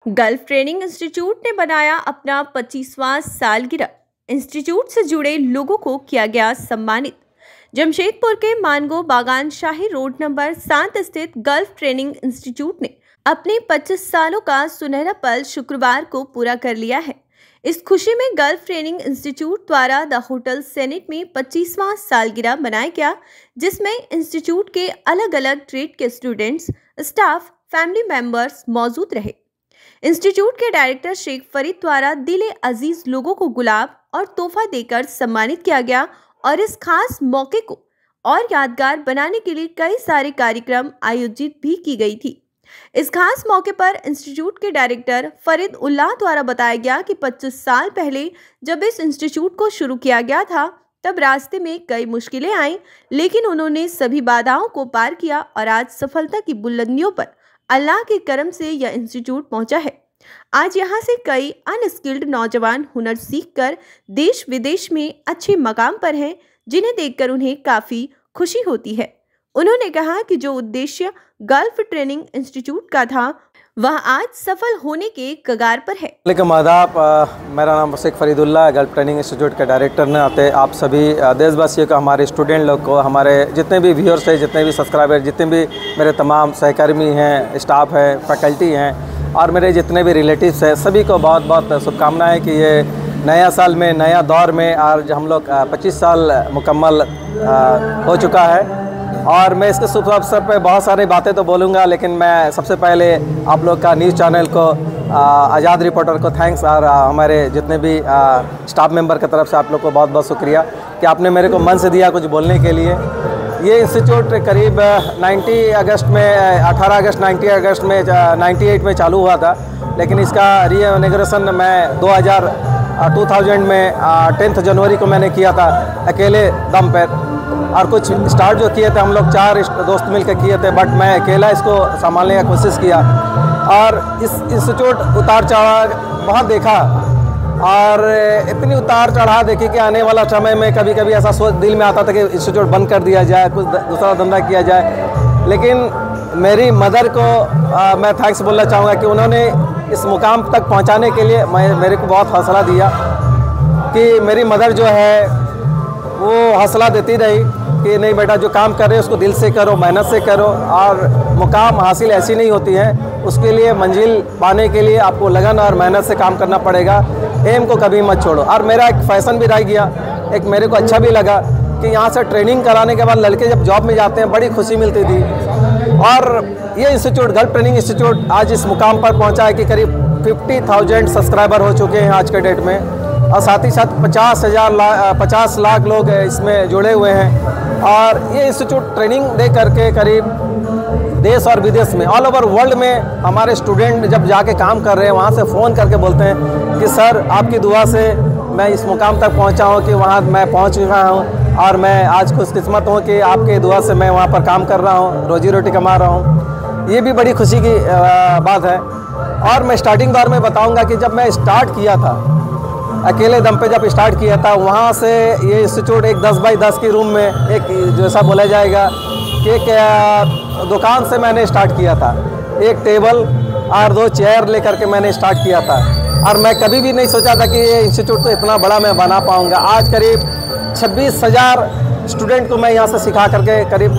Gulf training institute ने बनाया अपना 25वां सालगिरह। इंस्टीट्यूट से जुड़े लोगों को किया गया सम्मानित। जमशेदपुर के मानगो बागान शाही रोड नंबर 7 स्थित गल्फ ट्रेनिंग इंस्टीट्यूट ने अपने 25 सालों का सुनहरा पल शुक्रवार को पूरा कर लिया है। इस खुशी में गल्फ ट्रेनिंग इंस्टीट्यूट द्वारा द होटल सेनेट में 25वां सालगिरह मनाया गया, जिसमें इंस्टीट्यूट के अलग अलग ट्रेड के स्टूडेंट्स, स्टाफ, फैमिली मेंबर्स मौजूद रहे। इंस्टीट्यूट के डायरेक्टर शेख फरीद द्वारा दिले अजीज लोगों को गुलाब और तोहफा देकर सम्मानित किया गया और इस खास मौके को और यादगार बनाने के लिए कई सारे कार्यक्रम आयोजित भी की गई थी। इस खास मौके पर इंस्टीट्यूट के डायरेक्टर फरीद उल्लाह द्वारा बताया गया कि 25 साल पहले जब इस इंस्टीट्यूट को शुरू किया गया था, तब रास्ते में कई मुश्किलें आईं, लेकिन उन्होंने सभी बाधाओं को पार किया और आज सफलता की बुलंदियों पर अल्लाह के करम से यह इंस्टीट्यूट पहुंचा है। आज यहां से कई अनस्किल्ड नौजवान हुनर सीखकर देश विदेश में अच्छे मकाम पर हैं, जिन्हें देखकर उन्हें काफ़ी खुशी होती है। उन्होंने कहा कि जो उद्देश्य गल्फ ट्रेनिंग इंस्टीट्यूट का था, वह आज सफल होने के कगार पर है। वालेकुम आदाब, मेरा नाम शेख फरीदुल्लाह, गल्फ ट्रेनिंग इंस्टीट्यूट के डायरेक्टर ने आते आप सभी देशवासियों को, हमारे स्टूडेंट लोग को, हमारे जितने भी व्यूअर्स हैं, जितने भी सब्सक्राइबर, जितने भी मेरे तमाम सहकर्मी हैं, स्टाफ है, फैकल्टी हैं और मेरे जितने भी रिलेटिव्स हैं, सभी को बहुत बहुत शुभकामनाएँ कि ये नया साल में, नया दौर में आज हम लोग 25 साल मुकम्मल हो चुका है। और मैं इसके शुभ अवसर पर बहुत सारी बातें तो बोलूँगा, लेकिन मैं सबसे पहले आप लोग का न्यूज़ चैनल को, आज़ाद रिपोर्टर को थैंक्स और हमारे जितने भी स्टाफ मेंबर की तरफ से आप लोग को बहुत बहुत शुक्रिया कि आपने मेरे को मन से दिया कुछ बोलने के लिए। ये इंस्टीट्यूट करीब 18 अगस्त 98 में चालू हुआ था, लेकिन इसका रीइनॉग्रेशन मैं 2000 में 10 जनवरी को मैंने किया था अकेले दम पर। और कुछ स्टार्ट जो किए थे हम लोग 4 दोस्त मिलकर किए थे, बट मैं अकेला इसको संभालने की कोशिश किया और इस इंस्टीट्यूट उतार चढ़ाव बहुत देखा और इतनी उतार चढ़ाव देखी कि आने वाला समय में कभी कभी ऐसा सोच दिल में आता था कि इंस्टीट्यूट बंद कर दिया जाए, कुछ दूसरा धंधा किया जाए। लेकिन मेरी मदर को मैं थैंक्स बोलना चाहूँगा कि उन्होंने इस मुकाम तक पहुँचाने के लिए मेरे को बहुत हौसला दिया कि मेरी मदर जो है वो हौसला देती रही कि नहीं बेटा, जो काम कर रहे हो उसको दिल से करो, मेहनत से करो और मुकाम हासिल ऐसी नहीं होती है, उसके लिए मंजिल पाने के लिए आपको लगन और मेहनत से काम करना पड़ेगा। एम को कभी मत छोड़ो। और मेरा एक फैशन भी रह गया, एक मेरे को अच्छा भी लगा कि यहाँ से ट्रेनिंग कराने के बाद लड़के जब जॉब में जाते हैं बड़ी खुशी मिलती थी। और ये इंस्टीट्यूट गल्फ ट्रेनिंग इंस्टीट्यूट आज इस मुकाम पर पहुँचा है कि करीब 50,000 सब्सक्राइबर हो चुके हैं आज के डेट में और साथ ही साथ 50 लाख लोग इसमें जुड़े हुए हैं। और ये इंस्टीट्यूट ट्रेनिंग दे करके करीब देश और विदेश में, ऑल ओवर वर्ल्ड में हमारे स्टूडेंट जब जाके काम कर रहे हैं, वहाँ से फ़ोन करके बोलते हैं कि सर आपकी दुआ से मैं इस मुकाम तक पहुँचा हूँ कि वहाँ मैं पहुँच चुका हूँ और मैं आज खुशकिस्मत हूँ कि आपके दुआ से मैं वहाँ पर काम कर रहा हूँ, रोजी रोटी कमा रहा हूँ। ये भी बड़ी खुशी की बात है। और मैं स्टार्टिंग दौर में बताऊँगा कि जब मैं स्टार्ट किया था, अकेले दम पे जब स्टार्ट किया था, वहाँ से ये इंस्टीट्यूट एक 10 बाई 10 की रूम में, एक जैसा बोला जाएगा कि एक दुकान से मैंने स्टार्ट किया था। एक टेबल और 2 चेयर लेकर के मैंने स्टार्ट किया था और मैं कभी भी नहीं सोचा था कि ये इंस्टीट्यूट तो इतना बड़ा मैं बना पाऊँगा। आज करीब 26,000 स्टूडेंट को मैं यहाँ से सिखा करके करीब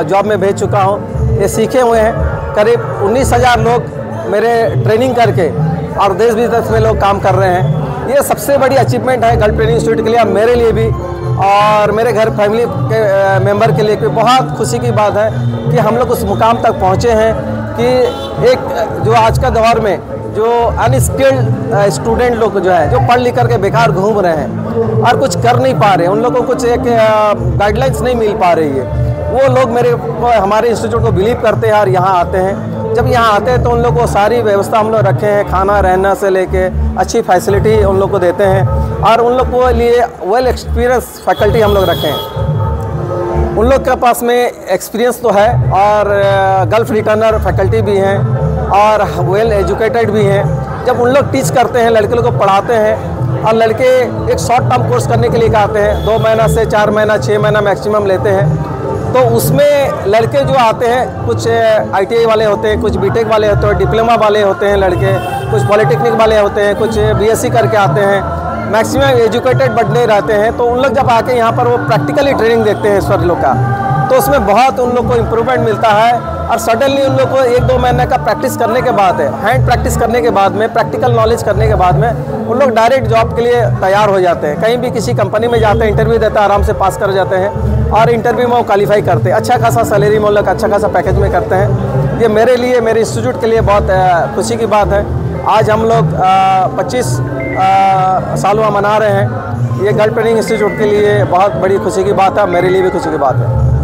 जॉब में भेज चुका हूँ। ये सीखे हुए हैं। करीब 19,000 लोग मेरे ट्रेनिंग करके और देश विदेश में लोग काम कर रहे हैं। ये सबसे बड़ी अचीवमेंट है गल्फ ट्रेनिंग इंस्टीट्यूट के लिए, मेरे लिए भी और मेरे घर फैमिली के मेंबर के लिए भी बहुत खुशी की बात है कि हम लोग उस मुकाम तक पहुँचे हैं कि एक जो आज का दौर में जो अनस्किल्ड स्टूडेंट लोग जो है, जो पढ़ लिख करके बेकार घूम रहे हैं और कुछ कर नहीं पा रहे, उन लोगों को कुछ एक गाइडलाइंस नहीं मिल पा रही है, वो लोग हमारे इंस्टीट्यूट को बिलीव करते हैं और यहाँ आते हैं। जब यहाँ आते हैं तो उन लोग को सारी व्यवस्था हम लोग रखे हैं, खाना रहना से लेके अच्छी फैसिलिटी उन लोग को देते हैं और उन लोग को लिए वेल एक्सपीरियंस फैकल्टी हम लोग रखे हैं। उन लोग के पास में एक्सपीरियंस तो है और गल्फ रिटर्नर फैकल्टी भी हैं और वेल एजुकेटेड भी हैं। जब उन लोग टीच करते हैं, लड़के लोग को पढ़ाते हैं और लड़के एक शॉर्ट टर्म कोर्स करने के लिए आते हैं, 2 महीना से 4 महीना 6 महीना मैक्सिमम लेते हैं, तो उसमें लड़के जो आते हैं, कुछ ITI वाले होते हैं, कुछ BTech वाले होते हैं, डिप्लोमा वाले होते हैं लड़के, कुछ पॉलिटेक्निक वाले होते हैं, कुछ BSc करके आते हैं, मैक्सिमम एजुकेटेड बंदे रहते हैं। तो उन लोग जब आके यहाँ पर वो प्रैक्टिकली ट्रेनिंग देखते हैं ईश्वर लोग का, तो उसमें बहुत उन लोग को इम्प्रूवमेंट मिलता है। और सडनली उन लोग को 1-2 महीने का प्रैक्टिस करने के बाद, हैंड प्रैक्टिस करने के बाद में, प्रैक्टिकल नॉलेज करने के बाद में उन लोग डायरेक्ट जॉब के लिए तैयार हो जाते हैं। कहीं भी किसी कंपनी में जाते हैं, इंटरव्यू देते हैं, आराम से पास कर जाते हैं और इंटरव्यू में वो क्वालिफाई करते हैं। अच्छा खासा सैलरी में वो लोग अच्छा खासा पैकेज में करते हैं। ये मेरे लिए, मेरे इंस्टीट्यूट के लिए बहुत खुशी की बात है। आज हम लोग 25 साल मना रहे हैं। ये गर्ल ट्रेनिंग इंस्टीट्यूट के लिए बहुत बड़ी खुशी की बात है, मेरे लिए भी खुशी की बात है।